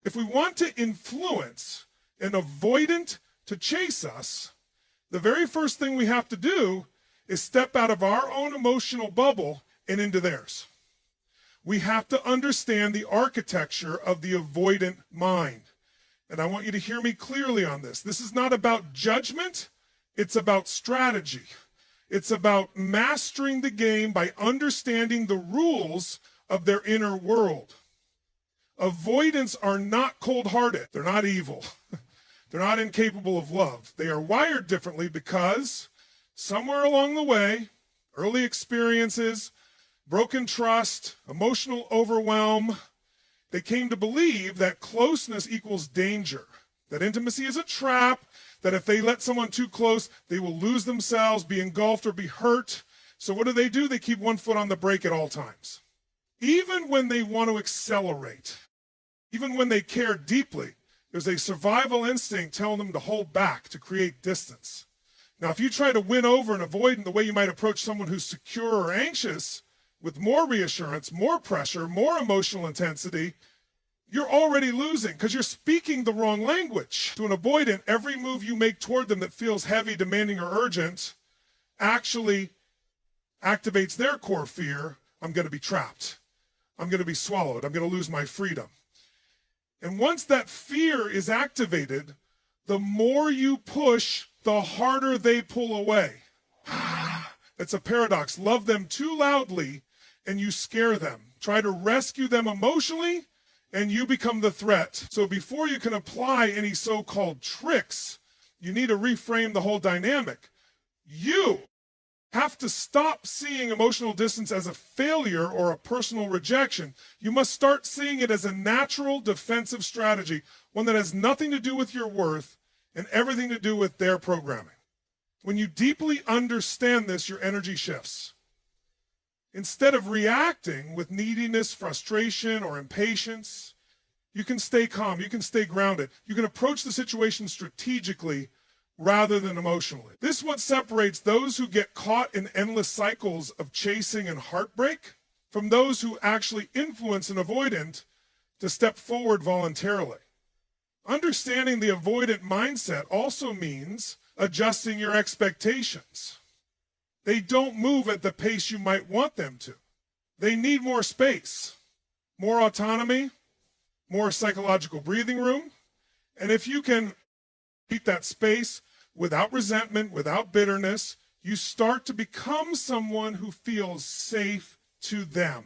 If we want to influence an avoidant to chase us, the very first thing we have to do is step out of our own emotional bubble and into theirs. We have to understand the architecture of the avoidant mind. And I want you to hear me clearly on this. This is not about judgment, it's about strategy. It's about mastering the game by understanding the rules of their inner world. Avoidants are not cold-hearted. They're not evil. They're not incapable of love. They are wired differently because somewhere along the way, early experiences, broken trust, emotional overwhelm, they came to believe that closeness equals danger, that intimacy is a trap, that if they let someone too close, they will lose themselves, be engulfed, or be hurt. So what do? They keep one foot on the brake at all times. Even when they want to accelerate, even when they care deeply, there's a survival instinct telling them to hold back, to create distance. Now, if you try to win over an avoidant the way you might approach someone who's secure or anxious, with more reassurance, more pressure, more emotional intensity, you're already losing because you're speaking the wrong language. To an avoidant, every move you make toward them that feels heavy, demanding, or urgent actually activates their core fear. I'm going to be trapped. I'm going to be swallowed. I'm going to lose my freedom. And once that fear is activated, the more you push, the harder they pull away. It's a paradox. Love them too loudly and you scare them. Try to rescue them emotionally and you become the threat. So before you can apply any so-called tricks, you need to reframe the whole dynamic. You have to stop seeing emotional distance as a failure or a personal rejection. You must start seeing it as a natural defensive strategy, one that has nothing to do with your worth and everything to do with their programming. When you deeply understand this, your energy shifts. Instead of reacting with neediness, frustration, or impatience, you can stay calm, you can stay grounded. You can approach the situation strategically rather than emotionally. This is what separates those who get caught in endless cycles of chasing and heartbreak from those who actually influence an avoidant to step forward voluntarily. Understanding the avoidant mindset also means adjusting your expectations. They don't move at the pace you might want them to. They need more space, more autonomy, more psychological breathing room. And if you can keep that space without resentment, without bitterness, you start to become someone who feels safe to them.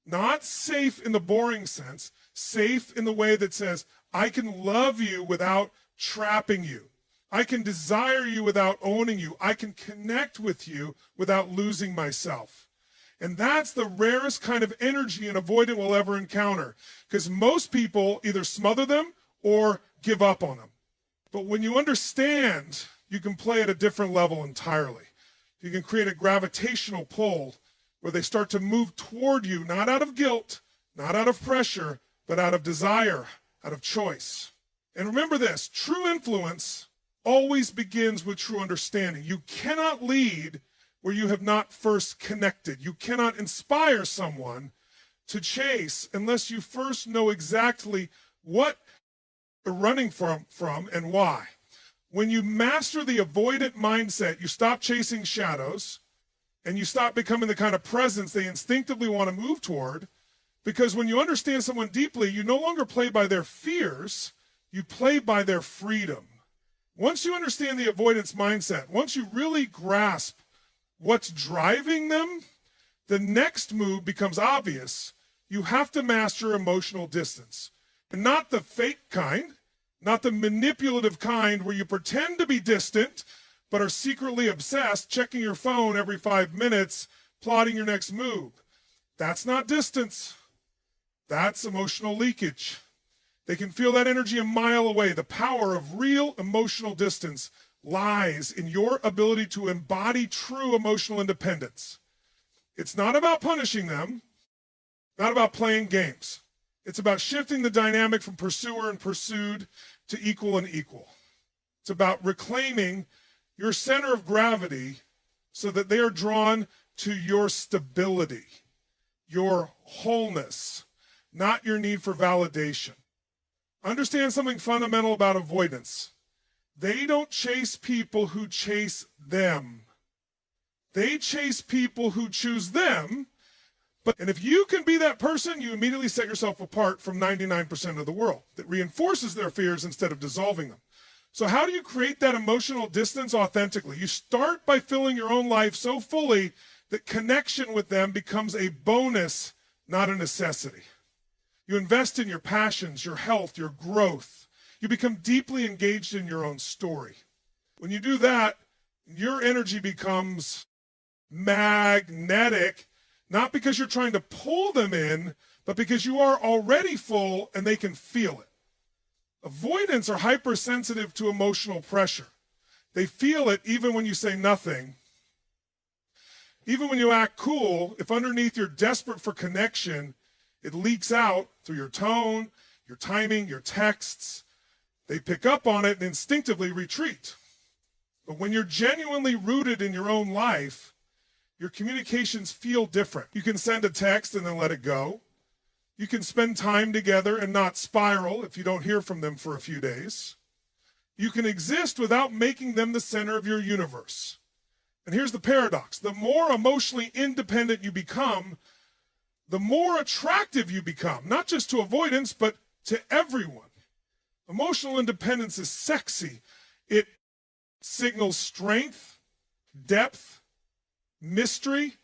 Not safe in the boring sense, safe in the way that says, I can love you without trapping you. I can desire you without owning you. I can connect with you without losing myself. And that's the rarest kind of energy an avoidant will ever encounter, because most people either smother them or give up on them. But when you understand, you can play at a different level entirely. You can create a gravitational pull where they start to move toward you, not out of guilt, not out of pressure, but out of desire, out of choice. And remember this, true influence always begins with true understanding. You cannot lead where you have not first connected. You cannot inspire someone to chase unless you first know exactly what they're running from and why. When you master the avoidant mindset, you stop chasing shadows and you stop becoming the kind of presence they instinctively want to move toward, because when you understand someone deeply, you no longer play by their fears, you play by their freedom. Once you understand the avoidance mindset, once you really grasp what's driving them, the next move becomes obvious. You have to master emotional distance. And not the fake kind, not the manipulative kind where you pretend to be distant, but are secretly obsessed, checking your phone every 5 minutes, plotting your next move. That's not distance. That's emotional leakage. They can feel that energy a mile away. The power of real emotional distance lies in your ability to embody true emotional independence. It's not about punishing them, not about playing games. It's about shifting the dynamic from pursuer and pursued to equal and equal. It's about reclaiming your center of gravity so that they are drawn to your stability, your wholeness, not your need for validation. Understand something fundamental about avoidance. They don't chase people who chase them. They chase people who choose them. And if you can be that person, you immediately set yourself apart from 99% of the world that reinforces their fears instead of dissolving them. So how do you create that emotional distance authentically? You start by filling your own life so fully that connection with them becomes a bonus, not a necessity. You invest in your passions, your health, your growth. You become deeply engaged in your own story. When you do that, your energy becomes magnetic, not because you're trying to pull them in, but because you are already full and they can feel it. Avoidants are hypersensitive to emotional pressure. They feel it even when you say nothing. Even when you act cool, if underneath you're desperate for connection, it leaks out through your tone, your timing, your texts. They pick up on it and instinctively retreat. But when you're genuinely rooted in your own life, your communications feel different. You can send a text and then let it go. You can spend time together and not spiral if you don't hear from them for a few days. You can exist without making them the center of your universe. And here's the paradox. The more emotionally independent you become, the more attractive you become, not just to avoidance, but to everyone. Emotional independence is sexy. It signals strength, depth, mystery.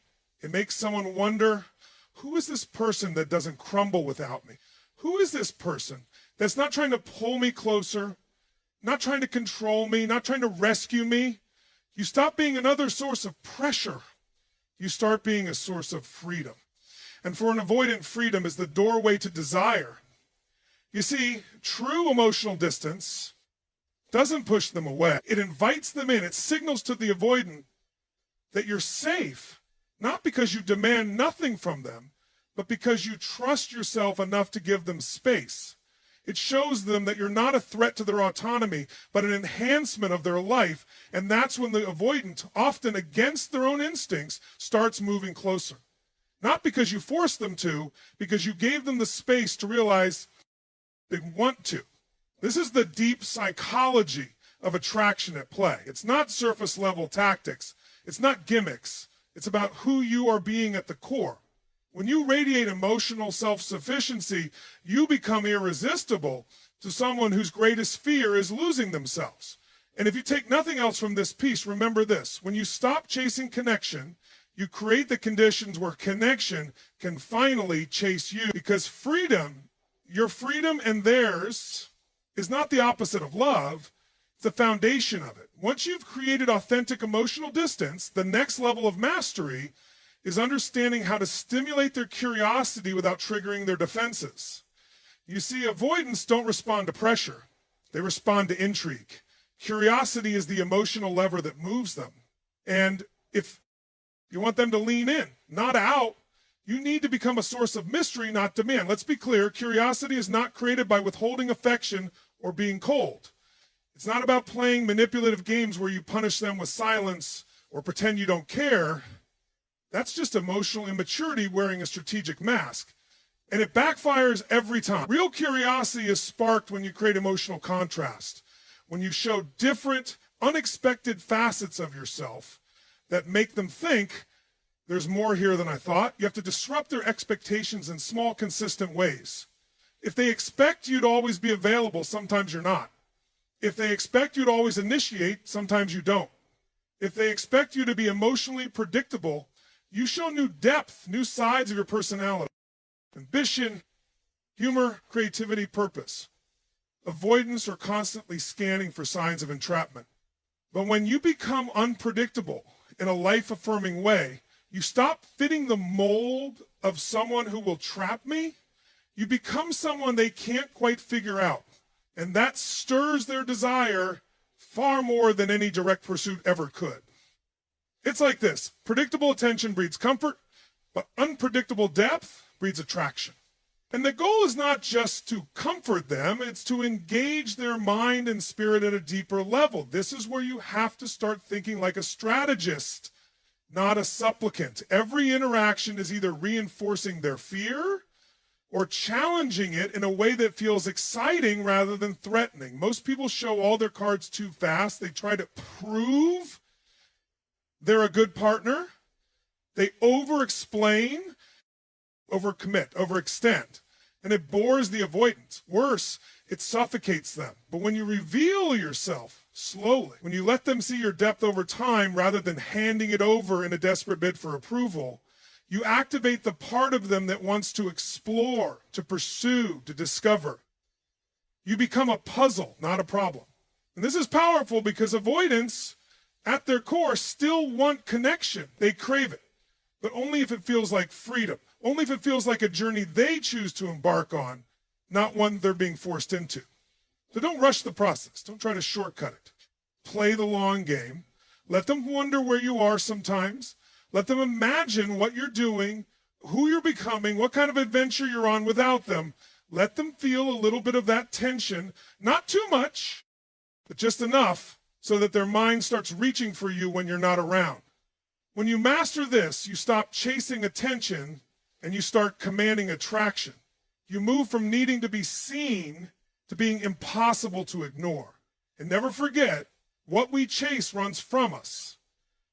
It makes someone wonder, who is this person that doesn't crumble without me? Who is this person that's not trying to pull me closer, not trying to control me, not trying to rescue me? You stop being another source of pressure. You start being a source of freedom. And for an avoidant, freedom is the doorway to desire. You see, true emotional distance doesn't push them away. It invites them in. It signals to the avoidant that you're safe, not because you demand nothing from them, but because you trust yourself enough to give them space. It shows them that you're not a threat to their autonomy, but an enhancement of their life. And that's when the avoidant, often against their own instincts, starts moving closer. Not because you forced them to, because you gave them the space to realize they want to. This is the deep psychology of attraction at play. It's not surface level tactics. It's not gimmicks. It's about who you are being at the core. When you radiate emotional self-sufficiency, you become irresistible to someone whose greatest fear is losing themselves. And if you take nothing else from this piece, remember this. When you stop chasing connection, you create the conditions where connection can finally chase you. Because freedom, your freedom and theirs, is not the opposite of love. It's the foundation of it. Once you've created authentic emotional distance, the next level of mastery is understanding how to stimulate their curiosity without triggering their defenses. You see, avoidants don't respond to pressure. They respond to intrigue. Curiosity is the emotional lever that moves them. And if you want them to lean in, not out, you need to become a source of mystery, not demand. Let's be clear, curiosity is not created by withholding affection or being cold. It's not about playing manipulative games where you punish them with silence or pretend you don't care. That's just emotional immaturity wearing a strategic mask. And it backfires every time. Real curiosity is sparked when you create emotional contrast, when you show different, unexpected facets of yourself that make them think, there's more here than I thought. You have to disrupt their expectations in small, consistent ways. If they expect you to always be available, sometimes you're not. If they expect you to always initiate, sometimes you don't. If they expect you to be emotionally predictable, you show new depth, new sides of your personality. Ambition, humor, creativity, purpose. Avoidants are constantly scanning for signs of entrapment. But when you become unpredictable in a life-affirming way, you stop fitting the mold of someone who will trap me. You become someone they can't quite figure out. And that stirs their desire far more than any direct pursuit ever could. It's like this. Predictable attention breeds comfort, but unpredictable depth breeds attraction. And the goal is not just to comfort them, it's to engage their mind and spirit at a deeper level. This is where you have to start thinking like a strategist, not a supplicant. Every interaction is either reinforcing their fear or challenging it in a way that feels exciting rather than threatening. Most people show all their cards too fast. They try to prove they're a good partner. They over-explain, over-commit, overextend, and it bores the avoidant. Worse, it suffocates them. But when you reveal yourself slowly, when you let them see your depth over time rather than handing it over in a desperate bid for approval, you activate the part of them that wants to explore, to pursue, to discover. You become a puzzle, not a problem. And this is powerful because avoidants, at their core, still want connection. They crave it, but only if it feels like freedom, only if it feels like a journey they choose to embark on, not one they're being forced into. So don't rush the process. Don't try to shortcut it. Play the long game. Let them wonder where you are sometimes. Let them imagine what you're doing, who you're becoming, what kind of adventure you're on without them. Let them feel a little bit of that tension, not too much, but just enough so that their mind starts reaching for you when you're not around. When you master this, you stop chasing attention and you start commanding attraction. You move from needing to be seen to being impossible to ignore. And never forget, what we chase runs from us.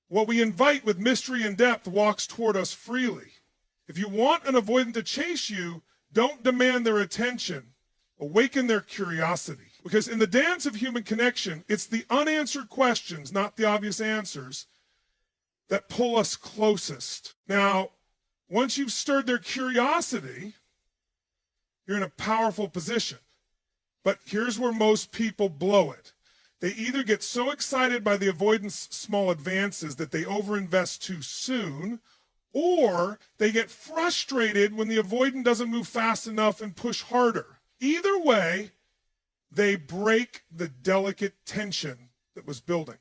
What we invite with mystery and depth walks toward us freely. If you want an avoidant to chase you, don't demand their attention. Awaken their curiosity. Because in the dance of human connection, it's the unanswered questions, not the obvious answers, that pull us closest. Now, once you've stirred their curiosity, you're in a powerful position. But here's where most people blow it. They either get so excited by the avoidance small advances that they overinvest too soon, or they get frustrated when the avoidant doesn't move fast enough and push harder. Either way, they break the delicate tension that was building.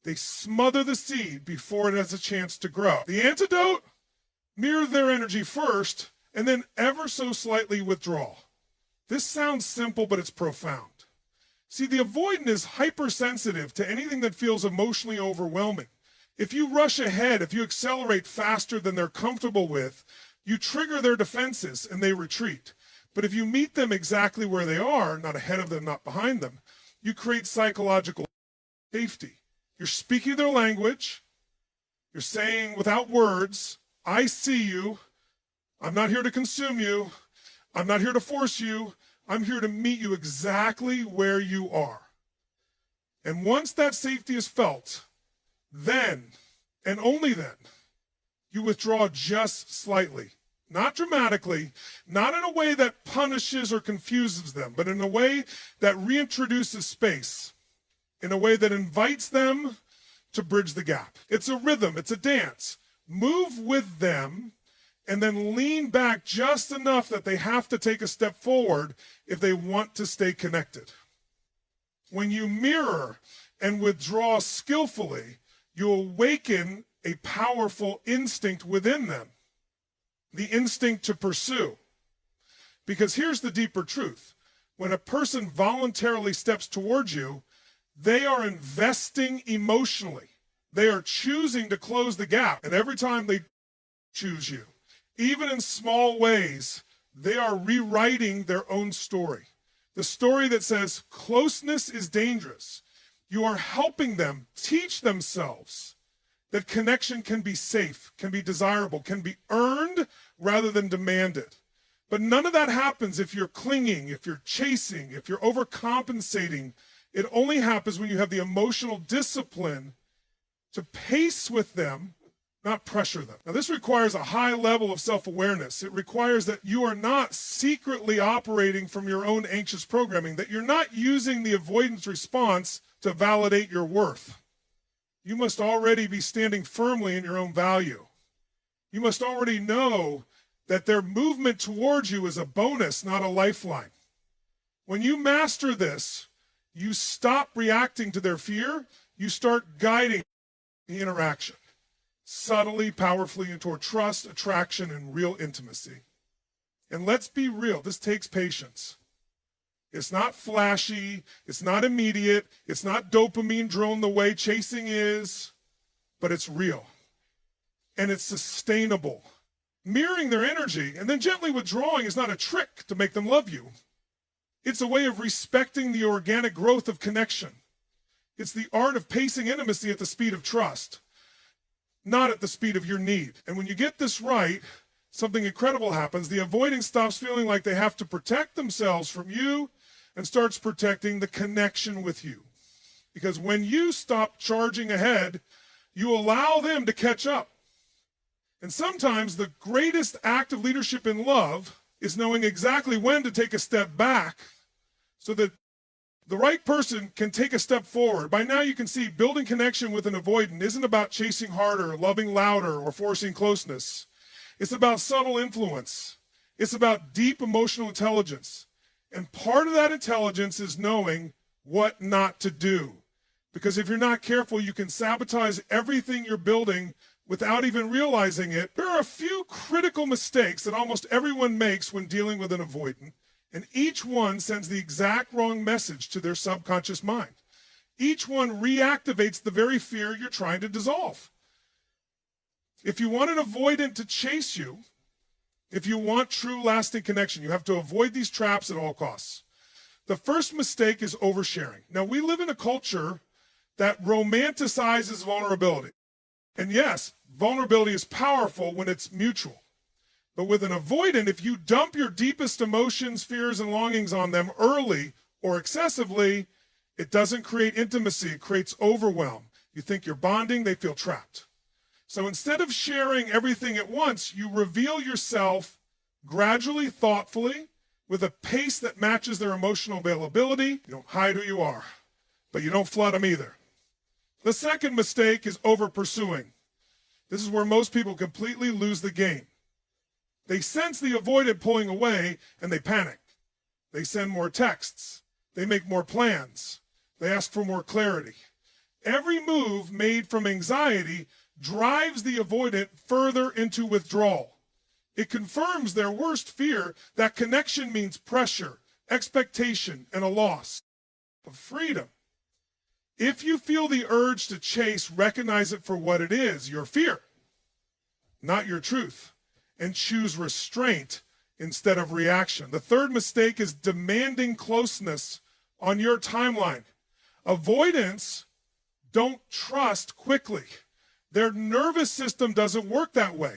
They smother the seed before it has a chance to grow. The antidote? Mirror their energy first, and then ever so slightly withdraw. This sounds simple, but it's profound. See, the avoidant is hypersensitive to anything that feels emotionally overwhelming. If you rush ahead, if you accelerate faster than they're comfortable with, you trigger their defenses and they retreat. But if you meet them exactly where they are, not ahead of them, not behind them, you create psychological safety. You're speaking their language. You're saying without words, I see you. I'm not here to consume you. I'm not here to force you. I'm here to meet you exactly where you are. And once that safety is felt, then, and only then, you withdraw just slightly. Not dramatically, not in a way that punishes or confuses them, but in a way that reintroduces space, in a way that invites them to bridge the gap. It's a rhythm, it's a dance. Move with them and then lean back just enough that they have to take a step forward if they want to stay connected. When you mirror and withdraw skillfully, you awaken a powerful instinct within them, the instinct to pursue. Because here's the deeper truth. When a person voluntarily steps towards you, they are investing emotionally. They are choosing to close the gap. And every time they choose you, even in small ways, they are rewriting their own story. The story that says closeness is dangerous. You are helping them teach themselves that connection can be safe, can be desirable, can be earned rather than demanded. But none of that happens if you're clinging, if you're chasing, if you're overcompensating. It only happens when you have the emotional discipline to pace with them, not pressure them. Now, this requires a high level of self-awareness. It requires that you are not secretly operating from your own anxious programming, that you're not using the avoidance response to validate your worth. You must already be standing firmly in your own value. You must already know that their movement towards you is a bonus, not a lifeline. When you master this, you stop reacting to their fear, you start guiding the interaction subtly, powerfully, and toward trust, attraction, and real intimacy. And let's be real, this takes patience. It's not flashy, it's not immediate, it's not dopamine drone the way chasing is, but it's real. And it's sustainable. mirroring their energy and then gently withdrawing is not a trick to make them love you. It's a way of respecting the organic growth of connection. It's the art of pacing intimacy at the speed of trust, not at the speed of your need. And when you get this right, something incredible happens. The avoiding stops feeling like they have to protect themselves from you and starts protecting the connection with you. Because when you stop charging ahead, you allow them to catch up. And sometimes the greatest act of leadership in love is knowing exactly when to take a step back so that the right person can take a step forward. By now you can see building connection with an avoidant isn't about chasing harder, loving louder, or forcing closeness. It's about subtle influence. It's about deep emotional intelligence. And part of that intelligence is knowing what not to do. Because if you're not careful, you can sabotage everything you're building without even realizing it. There are a few critical mistakes that almost everyone makes when dealing with an avoidant, and each one sends the exact wrong message to their subconscious mind. Each one reactivates the very fear you're trying to dissolve. If you want an avoidant to chase you, if you want true lasting connection, you have to avoid these traps at all costs. The first mistake is oversharing. Now, we live in a culture that romanticizes vulnerability. And yes, vulnerability is powerful when it's mutual. But with an avoidant, if you dump your deepest emotions, fears, and longings on them early or excessively, it doesn't create intimacy, it creates overwhelm. You think you're bonding, they feel trapped. So instead of sharing everything at once, you reveal yourself gradually, thoughtfully, with a pace that matches their emotional availability. You don't hide who you are, but you don't flood them either. The second mistake is over-pursuing. This is where most people completely lose the game. They sense the avoidant pulling away, and they panic. They send more texts. They make more plans. They ask for more clarity. Every move made from anxiety drives the avoidant further into withdrawal. It confirms their worst fear that connection means pressure, expectation, and a loss of freedom. If you feel the urge to chase, recognize it for what it is, your fear, not your truth, and choose restraint instead of reaction. The third mistake is demanding closeness on your timeline. Avoidants don't trust quickly. Their nervous system doesn't work that way.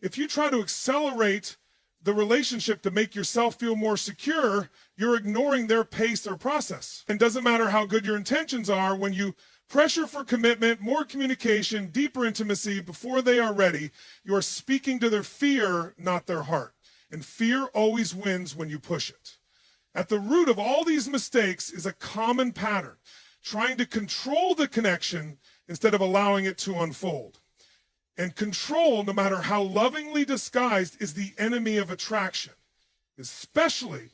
If you try to accelerate the relationship to make yourself feel more secure, you're ignoring their pace or process. And doesn't matter how good your intentions are, when you pressure for commitment, more communication, deeper intimacy before they are ready, you are speaking to their fear, not their heart. And fear always wins when you push it. At the root of all these mistakes is a common pattern, trying to control the connection instead of allowing it to unfold. And control, no matter how lovingly disguised, is the enemy of attraction, especially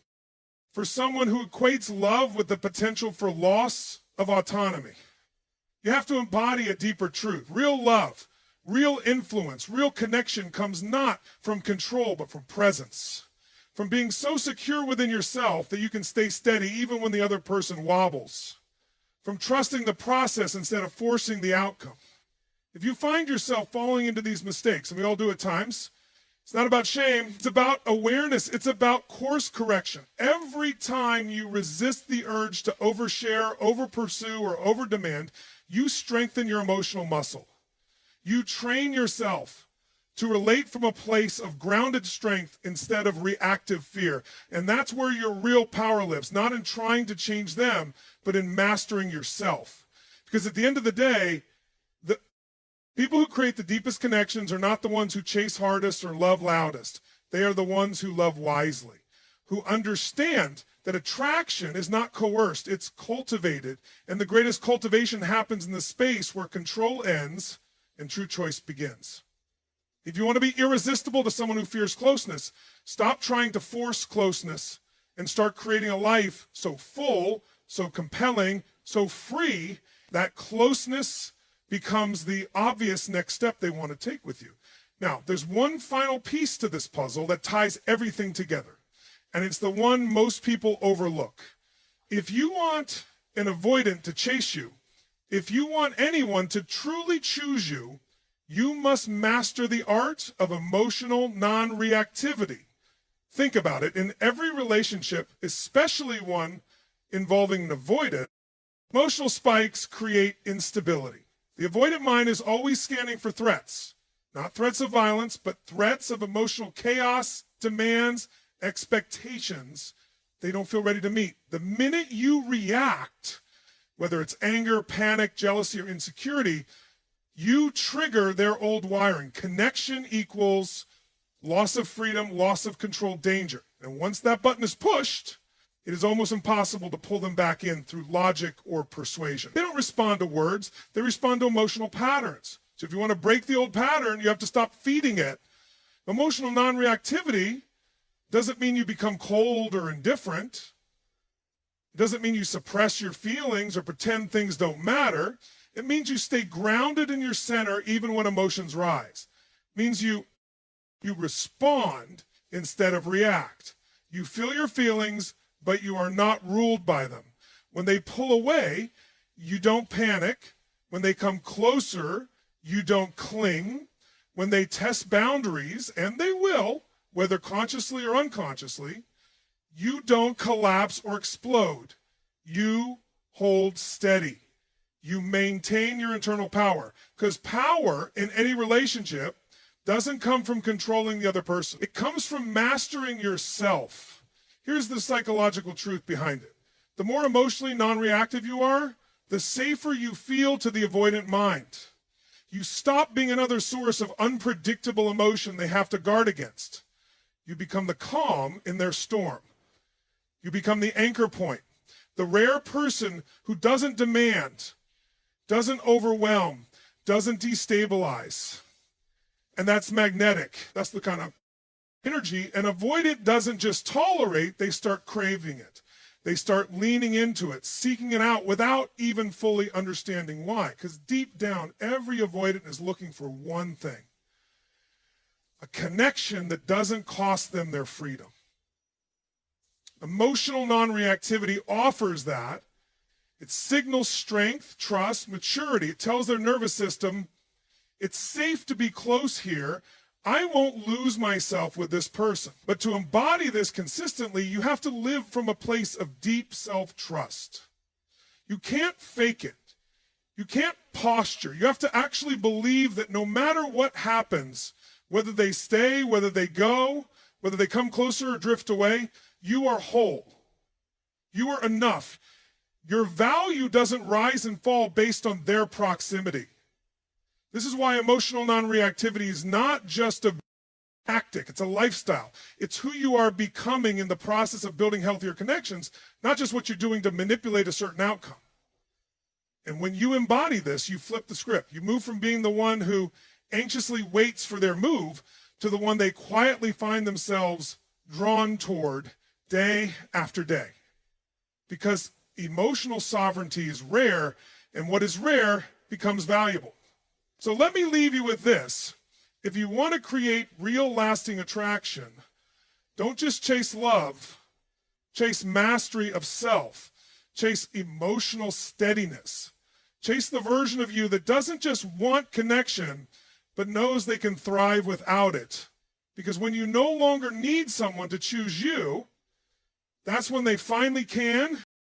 for someone who equates love with the potential for loss of autonomy. You have to embody a deeper truth. Real love, real influence, real connection comes not from control, but from presence. From being so secure within yourself that you can stay steady even when the other person wobbles. From trusting the process instead of forcing the outcome. If you find yourself falling into these mistakes, and we all do at times, it's not about shame, it's about awareness, it's about course correction. Every time you resist the urge to overshare, overpursue, or overdemand, you strengthen your emotional muscle. You train yourself to relate from a place of grounded strength instead of reactive fear. And that's where your real power lives, not in trying to change them, but in mastering yourself. Because at the end of the day, the people who create the deepest connections are not the ones who chase hardest or love loudest. They are the ones who love wisely, who understand that attraction is not coerced, it's cultivated. And the greatest cultivation happens in the space where control ends and true choice begins. If you want to be irresistible to someone who fears closeness, stop trying to force closeness and start creating a life so full, so compelling, so free that closeness becomes the obvious next step they want to take with you. Now, there's one final piece to this puzzle that ties everything together, and it's the one most people overlook. If you want an avoidant to chase you, if you want anyone to truly choose you, You must master the art of emotional non-reactivity. Think about it. In every relationship, especially one involving an avoidant, emotional spikes create instability. The avoidant mind is always scanning for threats, not threats of violence, but threats of emotional chaos, demands, expectations they don't feel ready to meet. The minute you react, whether it's anger, panic, jealousy, or insecurity, you trigger their old wiring. Connection equals loss of freedom, loss of control, danger. And once that button is pushed, it is almost impossible to pull them back in through logic or persuasion. They don't respond to words, they respond to emotional patterns. So if you want to break the old pattern, you have to stop feeding it. Emotional non-reactivity doesn't mean you become cold or indifferent. It doesn't mean you suppress your feelings or pretend things don't matter. It means you stay grounded in your center even when emotions rise. It means you respond instead of react. You feel your feelings, but you are not ruled by them. When they pull away, you don't panic. When they come closer, you don't cling. When they test boundaries, and they will, whether consciously or unconsciously, you don't collapse or explode. You hold steady. You maintain your internal power. Because power in any relationship doesn't come from controlling the other person. It comes from mastering yourself. Here's the psychological truth behind it. The more emotionally non-reactive you are, the safer you feel to the avoidant mind. You stop being another source of unpredictable emotion they have to guard against. You become the calm in their storm. You become the anchor point, the rare person who doesn't demand, doesn't overwhelm, doesn't destabilize. And that's magnetic. That's the kind of energy. And avoidant doesn't just tolerate, they start craving it. They start leaning into it, seeking it out without even fully understanding why. Because deep down, every avoidant is looking for one thing: a connection that doesn't cost them their freedom. Emotional non-reactivity offers that. It signals strength, trust, maturity. It tells their nervous system, it's safe to be close here. I won't lose myself with this person. But to embody this consistently, you have to live from a place of deep self-trust. You can't fake it. You can't posture. You have to actually believe that no matter what happens, whether they stay, whether they go, whether they come closer or drift away, you are whole. You are enough. Your value doesn't rise and fall based on their proximity. This is why emotional non-reactivity is not just a tactic, it's a lifestyle. It's who you are becoming in the process of building healthier connections, not just what you're doing to manipulate a certain outcome. And when you embody this, you flip the script. You move from being the one who anxiously waits for their move to the one they quietly find themselves drawn toward day after day. Because emotional sovereignty is rare, and what is rare becomes valuable. So let me leave you with this. If you want to create real lasting attraction, don't just chase love, chase mastery of self, chase emotional steadiness. Chase the version of you that doesn't just want connection, but knows they can thrive without it. Because when you no longer need someone to choose you, that's when they finally can